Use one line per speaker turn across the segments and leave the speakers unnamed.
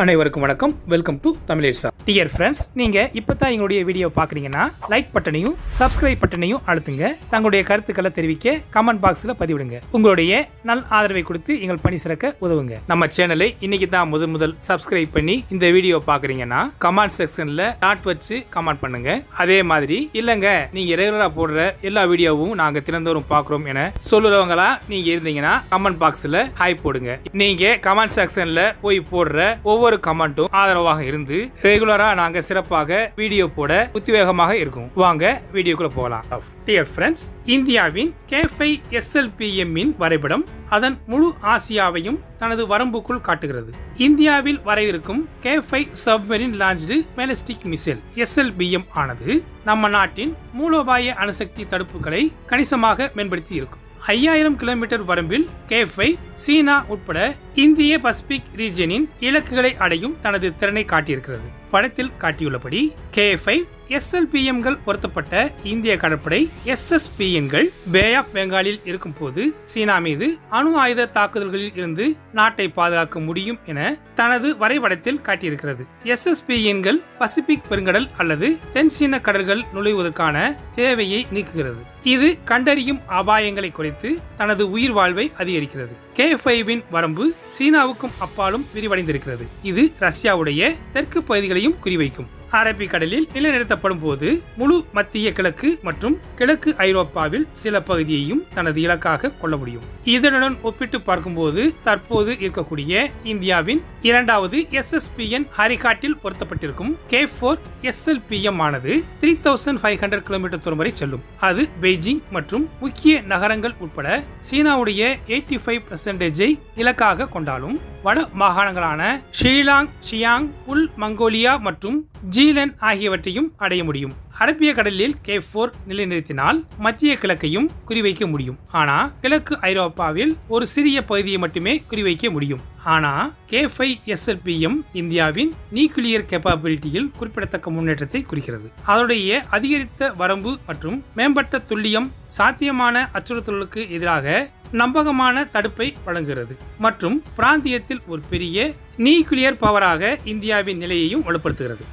அனைவருக்கும் வணக்கம். Welcome to தமிழேசா. டியர் ஃப்ரெண்ட்ஸ், நீங்க இப்பதான் எங்களுடைய வீடியோ பாக்குறீங்கன்னா லைக் பட்டனையும் சப்ஸ்கிரைப் பட்டனையும் அழுத்துங்க. தங்களுடைய கருத்துக்களை தெரிவிக்க கமெண்ட் பாக்ஸ்ல பதிவிடுங்க. உங்களுடைய நல் ஆதரவை கொடுத்து எங்கள் பணி சிறக்க உதவுங்க. நம்ம சேனலை இன்னைக்கு தான் முதல் சப்ஸ்கிரைப் பண்ணி இந்த வீடியோ பாக்குறீங்கன்னா கமெண்ட் செக்ஷன்ல டாட் வச்சு கமெண்ட் பண்ணுங்க. அதே மாதிரி இல்லங்க நீங்க ரெகுலரா போடுற எல்லா வீடியோவும் நாங்க தினந்தோறும் பாக்குறோம் என சொல்லுறவங்களா நீங்க இருந்தீங்கன்னா கமெண்ட் பாக்ஸ்ல ஹாய் போடுங்க. நீங்க கமெண்ட் செக்ஷன்ல போய் போடுற ஒவ்வொரு கமெண்ட்டும் ஆதரவாக இருந்து ரெகுலரா நாங்க சிறப்பாக வீடியோ போட உத்வேகமாக இருக்கும். வாங்க வீடியோக்குள்ள போகலாம். டியர் ஃப்ரெண்ட்ஸ், இந்தியாவின் K5 SLBM இன் வரைபடம் அதன் முழு ஆசியாவையும் தனது வரம்புக்குள் காட்டுகிறது. இந்தியாவில் வரவிருக்கும் K5 submarine launched ballistic missile SLBM ஆனது நம்ம நாட்டின் மூலோபாய அணுசக்தி தடுப்புகளை கணிசமாக மேம்படுத்தி இருக்கும். 5000 கிலோமீட்டர் வரம்பில் K5 சீனா உட்பட இந்திய பசிபிக் ரீஜனின் இலக்குகளை அடையும் தனது திறனை காட்டியிருக்கிறது. படத்தில் காட்டியுள்ளபடி K5 SLBMகள் பொருத்தப்பட்ட இந்திய கடற்படை SSBMகள் பே ஆஃப் பெங்காலில் இருக்கும் போது சீனா மீது அணு ஆயுத தாக்குதல்களில் இருந்து நாட்டை பாதுகாக்க முடியும் என தனது வரைபடத்தில் காட்டியிருக்கிறது. SSBMகள் பசிபிக் பெருங்கடல் அல்லது தென் சீன கடல்கள் நுழைவதற்கான தேவையை நீக்குகிறது. இது கண்டறியும் அபாயங்களை குறைத்து தனது உயிர் வாழ்வை அதிகரிக்கிறது. K5 வரம்பு சீனாவுக்கும் அப்பாலும் விரிவடைந்திருக்கிறது. இது ரஷ்யாவுடைய தெற்கு பகுதிகளையும் குறிவைக்கும். அரபிக்கடலில் நிலைநிறுத்தப்படும் போது முழு மத்திய கிழக்கு மற்றும் கிழக்கு ஐரோப்பாவில் சில பகுதியையும் தனது இலக்காக கொள்ள முடியும். இதனுடன் ஒப்பிட்டு பார்க்கும்போது தற்போது இருக்கக்கூடிய இந்தியாவின் இரண்டாவது SSBM ஹரிகாட்டில் பொருத்தப்பட்டிருக்கும் K4 SLBM ஆனது 3500 கிலோமீட்டர் தூரம் வரை செல்லும். அது பெய்ஜிங் மற்றும் முக்கிய நகரங்கள் உட்பட சீனாவுடைய 85% இலக்காக கொண்டாலும் வட மாகாணங்களான ஷீலாங், ஷியாங், உள் மங்கோலியா மற்றும் ஜீலன் ஆகியவற்றையும் அடைய முடியும். அரபிய கடலில் K4 நிலைநிறுத்தினால் மத்திய கிழக்கையும் குறிவைக்க முடியும். ஆனா கிழக்கு ஐரோப்பாவில் ஒரு சிறிய பகுதியை மட்டுமே குறிவைக்க முடியும். ஆனா K5 SLBM இந்தியாவின் நியூக்ளியர் கேப்பபிலிட்டியில் குறிப்பிடத்தக்க முன்னேற்றத்தை குறிக்கிறது. அதனுடைய அதிகரித்த வரம்பு மற்றும் மேம்பட்ட துல்லியம் சாத்தியமான அச்சுறுத்தலுக்கு எதிராக நம்பகமான தடுப்பை வழங்குகிறது மற்றும் பிராந்தியத்தில் ஒரு பெரிய நியூக்ளியர் பவராக இந்தியாவின் நிலையையும் வலுப்படுத்துகிறது.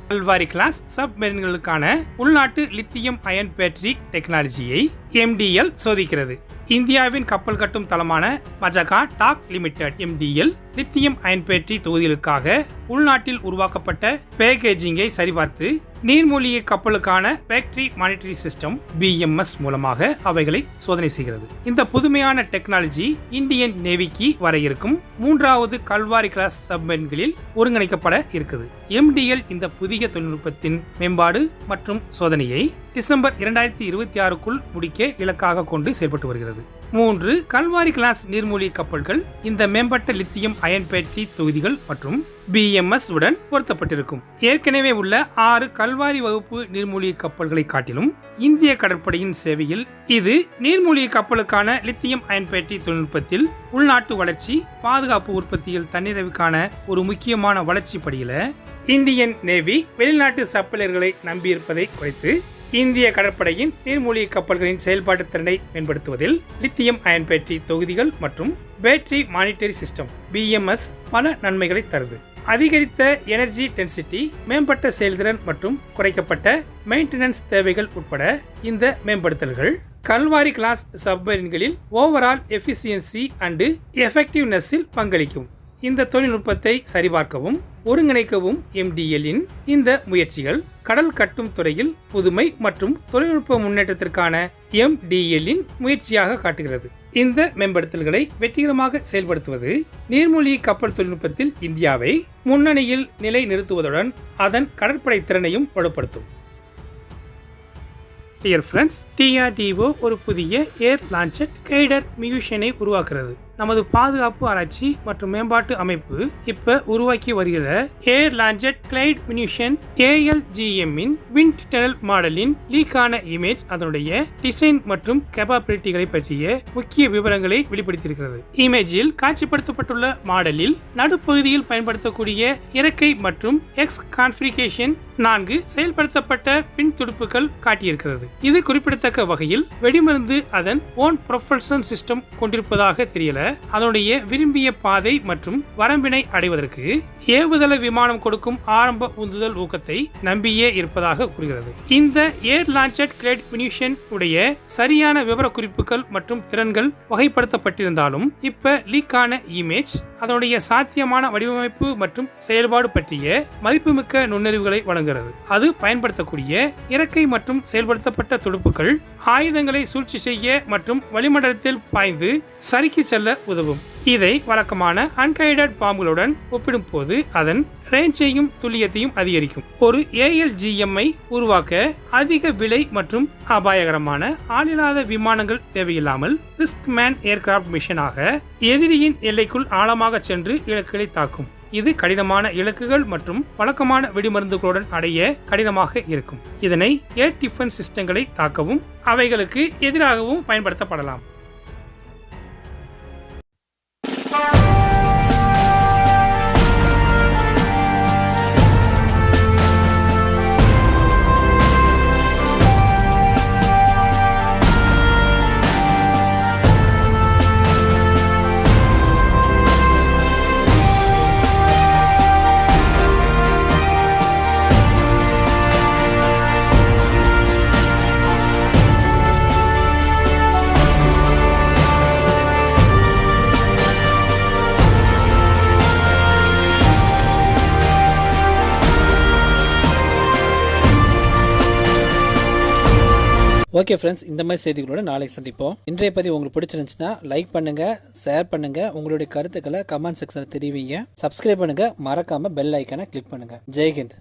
கல்வாரி கிளாஸ் சப்மரீன்களுக்கான உள்நாட்டு லித்தியம் அயன் பேட்டரி டெக்னாலஜியை MDL சோதிக்கிறது. இந்தியாவின் கப்பல் கட்டும் தளமான Mazagon dock limited MDL lithium ion battery தொகுதிகளுக்காக உள்நாட்டில் உருவாக்கப்பட்ட பேக்கேஜிங்கை சரிபார்த்து நீர்மூழ்கி கப்பலுக்கான பேட்டரி மானிட்டரிங் சிஸ்டம் BMS மூலமாக அவைகளை சோதனை செய்கிறது. இந்த புதுமையான டெக்னாலஜி இந்தியன் நேவிக்கு வர இருக்கும் 3வது கல்வாரி கிளாஸ் சப்மரீன்களில் ஒருங்கிணைக்கப்பட இருக்குது. MDL இந்த புதிய தொழில்நுட்பத்தின் மேம்பாடு மற்றும் சோதனையை டிசம்பர் 2026க்குள் முடிக்க இலக்காக கொண்டு செயல்பட்டு வருகிறது. 3 கல்வாரி கிளாஸ் நீர்மூழ்கி கப்பல்கள் இந்த மேம்பட்ட லித்தியம் அயன் பேட்டரி தொகுதிகள் மற்றும் BMS உடன் பொருத்தப்பட்டிருக்கும். ஏற்கனவே உள்ள 6 கல்வாரி வகுப்பு நீர்மூழ்கி கப்பல்களை காட்டிலும் இந்திய கடற்படையின் சேவையில் இது நீர்மூழ்கி கப்பலுக்கான லித்தியம் அயன் பேட்டரி தொழில்நுட்பத்தில் உள்நாட்டு வளர்ச்சி, பாதுகாப்பு உற்பத்தியில் தன்னிறைவுக்கான ஒரு முக்கியமான வளர்ச்சி படியில இந்தியன் நேவி வெளிநாட்டு சப்ளையர்களை நம்பியிருப்பதை குறைத்து இந்திய கடற்படையின் நீர்மூழ்கி கப்பல்களின் செயல்பாட்டு திறனை மேம்படுத்துவதில் லித்தியம் அயன் பேட்டரி தொகுதிகள் மற்றும் பேட்டரி மானிட்டரி சிஸ்டம் BMS பல நன்மைகளை தருது. அதிகரித்த எனர்ஜி டென்சிட்டி, மேம்பட்ட செயல்திறன் மற்றும் குறைக்கப்பட்ட மெயின்டெனன்ஸ் தேவைகள் உட்பட இந்த மேம்படுத்தல்கள் கல்வாரி கிளாஸ் சப்மரீன்களில் ஓவரால் எஃபிசியன்சி அண்ட் எஃபெக்டிவ்னஸில் பங்களிக்கும். இந்த தொழில்நுட்பத்தை சரிபார்க்கவும் ஒருங்கிணைக்கவும் MDLஇன் இந்த முயற்சிகள் கடல் கட்டும் துறையில் புதுமை மற்றும் தொழில்நுட்ப முன்னேற்றத்திற்கான MDLஇன் முயற்சியாக காட்டுகிறது. இந்த மேம்படுத்தல்களை வெற்றிகரமாக செயல்படுத்துவது நீர்மூழ்கி கப்பல் தொழில்நுட்பத்தில் இந்தியாவை முன்னணியில் நிலை நிறுத்துவதுடன் அதன் கடற்படை திறனையும் வலுப்படுத்தும். டியர் ஃப்ரெண்ட்ஸ், DRDO ஒரு புதிய ஏர் லான்ச்சட் கைடர் மியூஷனை உருவாக்குறது. நமது பாதுகாப்பு ஆராய்ச்சி மற்றும் மேம்பாட்டு அமைப்பு இப்ப உருவாக்கி வருகிற ஏர் லான்ச்சட் கிளைட் மினிஷன் ALGM இன் விண்ட் டனல் மாடலின் லீக்கான இமேஜ் அதனுடைய டிசைன் மற்றும் கேப்பபிலிட்டிகளை பற்றிய முக்கிய விவரங்களை வெளிப்படுத்தியிருக்கிறது. இமேஜில் காட்சிப்படுத்தப்பட்டுள்ள மாடலில் நடுப்பகுதியில் பயன்படுத்தக்கூடிய இறக்கை மற்றும் எக்ஸ் கான்ஃபிகரேஷன் 4 செயல்படுத்தப்பட்ட பின் துடுப்புகள் காட்டியிருக்கிறது. இது குறிப்பிடத்தக்க வகையில் வெடிமருந்து அதன் ஓன் ப்ரொபல்ஷன் சிஸ்டம் கொண்டிருப்பதாக தெரியல. அதனுடைய விரும்பிய பாதை மற்றும் வரம்பினை அடைவதற்கு ஏவுதள விமானம் கொடுக்கும் ஆரம்ப உந்துதல் ஊக்கத்தை நம்பியே இருப்பதாக கூறுகிறது. இந்த ஏர் லான்ச்சட் கிரேட் மினிஷன் உடைய சரியான விவரக்குறிப்புகள் மற்றும் திறன்கள் வகைப்படுத்தப்பட்டிருந்தாலும் இப்ப லீக்கான இமேஜ் அதனுடைய சாத்தியமான வடிவமைப்பு மற்றும் செயல்பாடு பற்றிய மதிப்புமிக்க நுண்ணறிவுகளை வழங்குகிறது. அது பயன்படுத்தக்கூடிய இறக்கை மற்றும் செயல்படுத்தப்பட்ட துடுப்புகள் ஆயுதங்களை சூழ்ச்சி செய்ய மற்றும் வளிமண்டலத்தில் பாய்ந்து சறுக்கி செல்ல உதவும். இதை வழக்கமான அன்கைடட் பாம்புகளுடன் ஒப்பிடும்போது அதன் ரேஞ்சையும் துல்லியத்தையும் அதிகரிக்கும். ஒரு ALGM ஐ உருவாக்க அதிக விலை மற்றும் அபாயகரமான ஆளில்லாத விமானங்கள் தேவையில்லாமல் ரிஸ்க் மேன் ஏர்கிராப்ட் மிஷனாக எதிரியின் எல்லைக்குள் ஆழமாக சென்று இலக்குகளை தாக்கும். இது கடினமான இலக்குகள் மற்றும் வழக்கமான வெடிமருந்துகளுடன் அடைய கடினமாக இருக்கும். இதனை ஏர் டிஃபென்ஸ் சிஸ்டங்களை தாக்கவும் அவைகளுக்கு எதிராகவும் பயன்படுத்தப்படலாம்.
ஓகே ஃப்ரெண்ட்ஸ், இந்த மாதிரி செய்திகளோட நாளைக்கு சந்திப்போம். இன்றைய பதிவு உங்களுக்கு பிடிச்சிருந்துச்சுன்னா லைக் பண்ணுங்க, ஷேர் பண்ணுங்க, உங்களுடைய கருத்துக்களை கமெண்ட் செக்ஷனில் தெரிவிங்க. சப்ஸ்கிரைப் பண்ணுங்க, மறக்காம பெல் ஐக்கானை கிளிக் பண்ணுங்க. ஜெய்ஹிந்த்.